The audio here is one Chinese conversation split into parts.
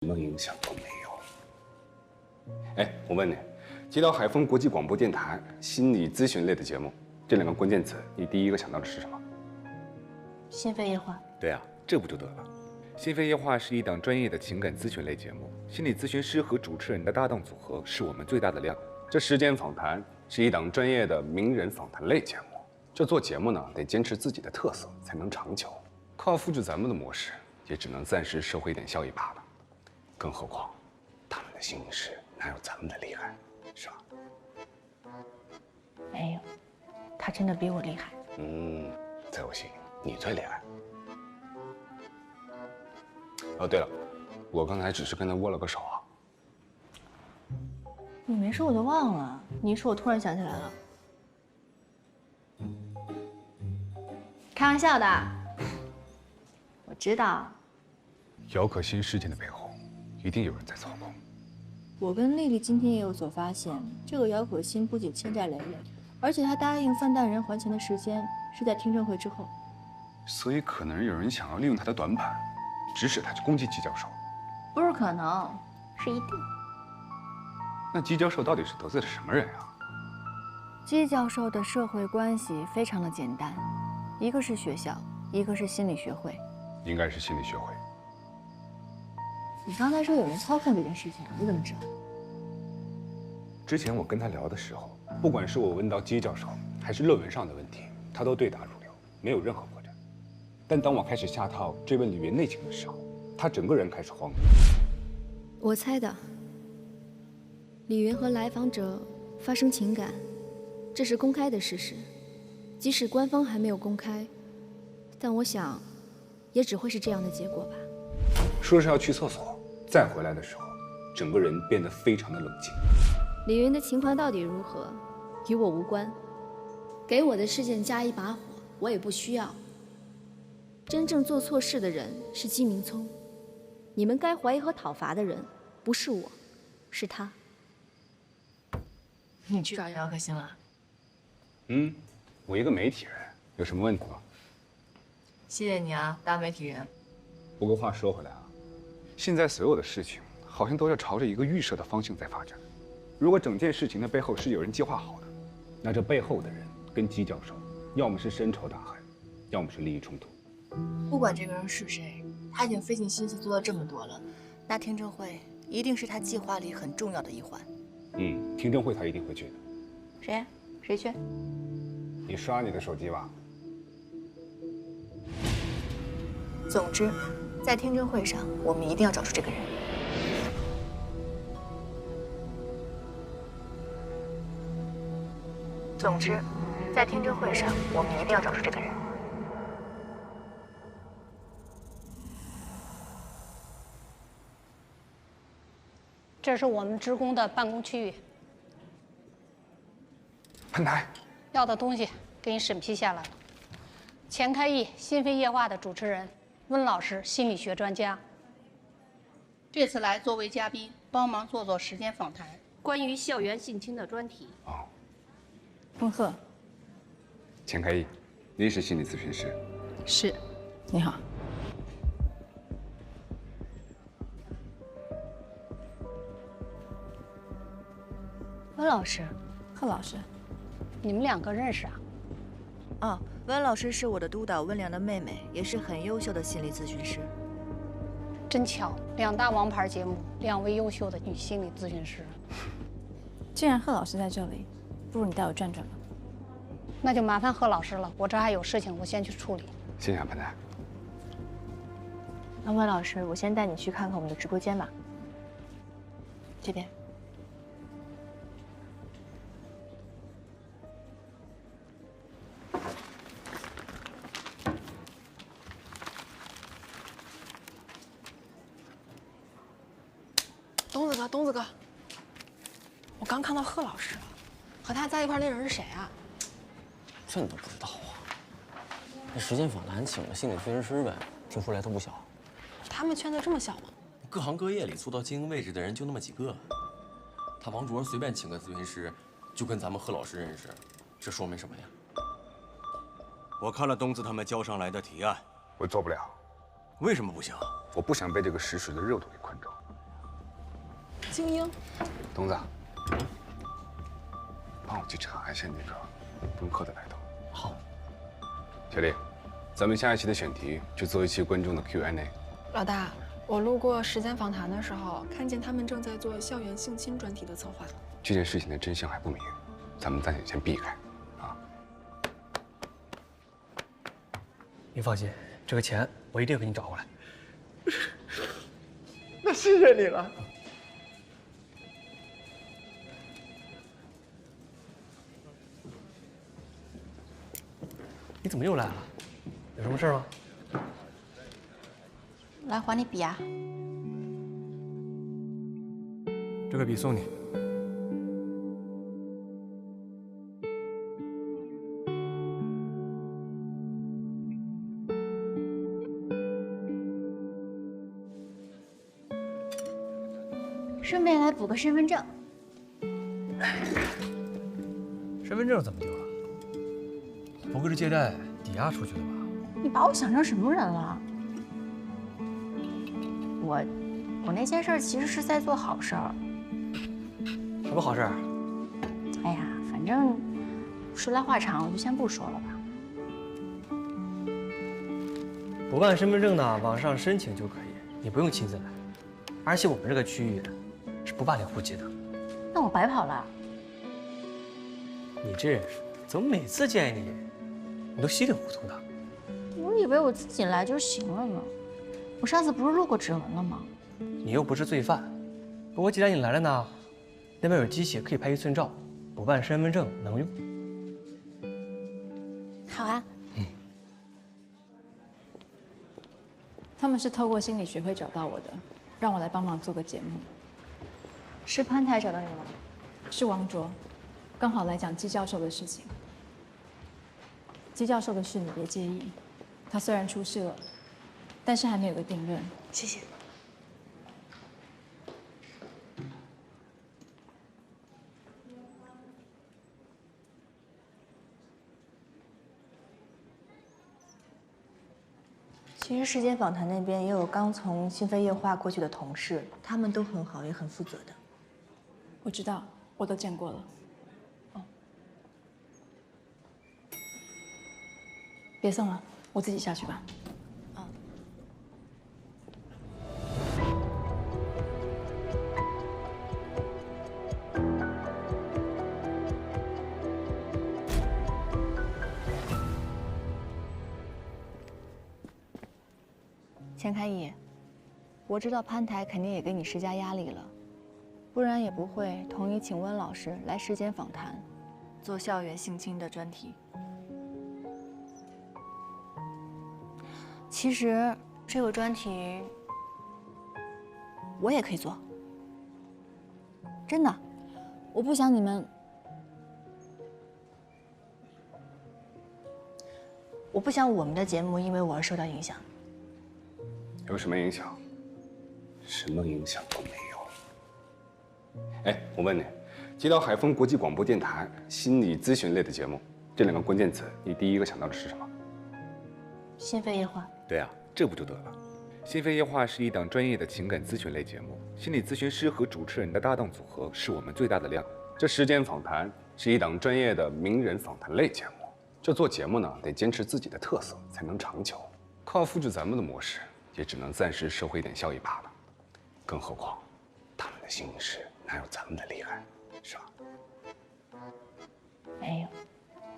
什么影响都没有。哎，我问你，接到海丰国际广播电台心理咨询类的节目，这两个关键词，你第一个想到的是什么？心扉夜话。对啊，这不就得了？心扉夜话是一档专业的情感咨询类节目，心理咨询师和主持人的搭档组合是我们最大的亮。这时间访谈是一档专业的名人访谈类节目。这做节目呢，得坚持自己的特色，才能长久。靠复制咱们的模式，也只能暂时收回一点效益罢了。更何况，他们的心理师哪有咱们的厉害，是吧？没有，他真的比我厉害。在我心里，你最厉害。哦，对了，我刚才只是跟他握了个手啊。你没说我都忘了，你一说我突然想起来了。开玩笑的，我知道。姚可欣事件的背后，一定有人在操控。我跟丽丽今天也有所发现，这个姚可欣不仅欠债累累，而且她答应范大人还钱的时间是在听证会之后。所以可能有人想要利用他的短板，指使他去攻击季教授。不是可能，是一定。那季教授到底是得罪了什么人啊？季教授的社会关系非常的简单，一个是学校，一个是心理学会。应该是心理学会。你刚才说有人操控这件事情，你怎么知道？之前我跟他聊的时候，不管是我问到季教授，还是论文上的问题，他都对答如流，没有任何破绽。但当我开始下套追问李云内情的时候，他整个人开始慌。我猜的，李云和来访者发生情感，这是公开的事实。即使官方还没有公开，但我想，也只会是这样的结果吧。说是要去厕所，再回来的时候，整个人变得非常的冷静。李云的情况到底如何，与我无关。给我的事件加一把火，我也不需要。真正做错事的人是季明聪，你们该怀疑和讨伐的人不是我，是他。你去找姚可欣了？我一个媒体人，有什么问题吗？谢谢你啊，大媒体人。不过话说回来啊，现在所有的事情好像都要朝着一个预设的方向在发展。如果整件事情的背后是有人计划好的，那这背后的人跟季教授，要么是深仇大恨，要么是利益冲突。不管这个人是谁，他已经费尽心思做到这么多了，那听证会一定是他计划里很重要的一环。听证会他一定会去的。谁？谁去？你刷你的手机吧。总之，在听证会上，我们一定要找出这个人。总之，在听证会上，我们一定要找出这个人。这是我们职工的办公区域，潘台，要的东西给你审批下来了。钱开义心扉夜话的主持人，温老师，心理学专家。这次来作为嘉宾，帮忙做时间访谈，关于校园性侵的专题。孟鹤，钱开义，您是心理咨询师。是，你好。温老师，贺老师。你们两个认识啊？哦，温老师是我的督导温良的妹妹，也是很优秀的心理咨询师。真巧，两大王牌节目，两位优秀的女心理咨询师。既然贺老师在这里，不如你带我转转吧。那就麻烦贺老师了，我这还有事情，我先去处理。谢谢潘台。那温老师，我先带你去看看我们的直播间吧。这边。东子哥，我刚看到贺老师了，和他在一块那人是谁啊？这你都不知道啊？那时间访谈请了心理咨询师呗，听说来头不小。他们圈子这么小吗？各行各业里做到经营位置的人就那么几个，他王主任随便请个咨询师，就跟咱们贺老师认识，这说明什么呀？我看了东子他们交上来的提案，我做不了。为什么不行？我不想被这个实时的热度给困住。精英。东子，帮我去查一下那个温客的来头。好。小丽，咱们下一期的选题就做一期观众的 Q&A。老大，我路过时间访谈的时候，看见他们正在做校园性侵专题的策划。这件事情的真相还不明，咱们暂且先避开。您放心，这个钱我一定给你找过来。那谢谢你了。你怎么又来了？有什么事吗？来还你笔啊！这个笔送你。顺便来补个身份证。身份证怎么丢了？不会是借贷抵押出去的吧？你把我想成什么人了？我那件事其实是在做好事儿。什么好事？哎呀，反正说来话长，我就先不说了吧。补办身份证呢，网上申请就可以，你不用亲自来。而且我们这个区域是不办理户籍的。那我白跑了。你这人怎么每次见你都稀里糊涂的？我以为我自己来就行了呢。我上次不是录过指纹了吗？你又不是罪犯。不过既然你来了呢，那边有机器可以拍1寸照，补办身份证能用。好啊。他们是透过心理学会找到我的，让我来帮忙做个节目。是潘台找到你吗？是王卓，刚好来讲季教授的事情。季教授的事你别介意，他虽然出事了，但是还没有个定论。谢谢。其实时间访谈那边也有刚从新飞液化过去的同事，他们都很好，也很负责的。我知道，我都见过了。哦，别送了，我自己下去吧。钱开义，我知道潘台肯定也给你施加压力了，不然也不会同意请温老师来时间访谈，做校园性侵的专题。其实这个专题我也可以做，真的，我不想你们，我不想我们的节目因为我而受到影响。有什么影响？什么影响都没有。哎，我问你，接到海丰国际广播电台心理咨询类的节目，这2个关键词，你第一个想到的是什么？心肺液化。对啊，这不就得了？心肺液化是一档专业的情感咨询类节目，心理咨询师和主持人的搭档组合是我们最大的亮。这时间访谈是一档专业的名人访谈类节目，这做节目呢，得坚持自己的特色才能长久，靠复制咱们的模式，也只能暂时收回点效益罢了。更何况，他们的心理师哪有咱们的厉害，是吧？没有，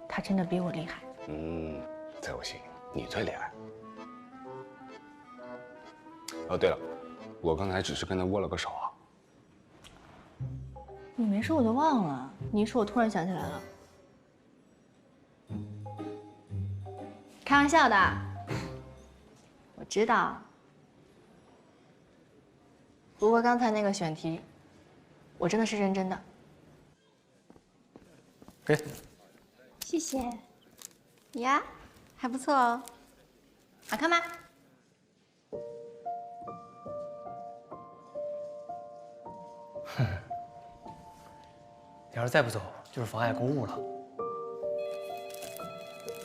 他真的比我厉害。在我心里，你最厉害。哦，对了，我刚才只是跟他握了个手啊。你没说我都忘了，你一说我突然想起来了。开玩笑的，我知道。不过刚才那个选题，我真的是认真的。给，谢谢。呀，还不错哦。好看吗？哼，你要是再不走，就是妨碍公务了。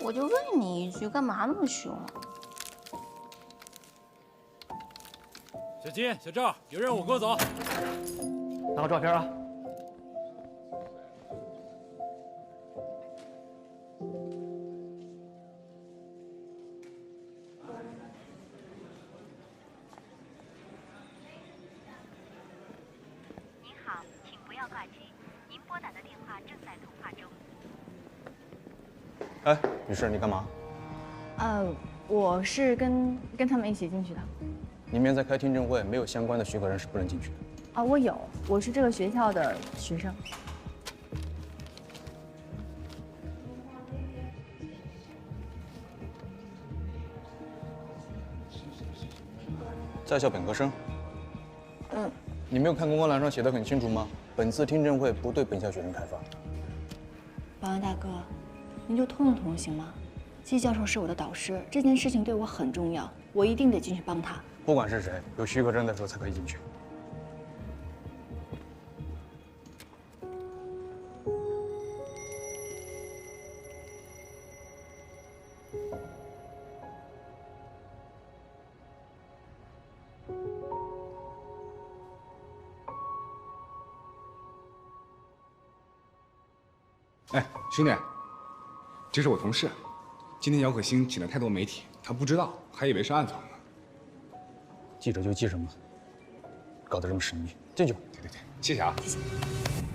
我就问你一句，干嘛那么凶啊？小金、小赵，有任务，跟我走。拿个照片啊。您好，请不要挂机，您拨打的电话正在通话中。哎，女士，你干嘛？我是跟他们一起进去的。里面在开听证会，没有相关的许可人是不能进去的。啊，我有，我是这个学校的学生。在校本科生。嗯。你没有看公告栏上写的很清楚吗？本次听证会不对本校学生开放。保安大哥，您就通一通行吗？季教授是我的导师，这件事情对我很重要，我一定得进去帮他。不管是谁，有许可证的时候才可以进去。哎，兄弟，这是我同事。今天姚可欣请了太多媒体，他不知道，还以为是暗访呢。记者就记什么，搞得这么神秘。进去吧。对，谢谢啊。谢谢。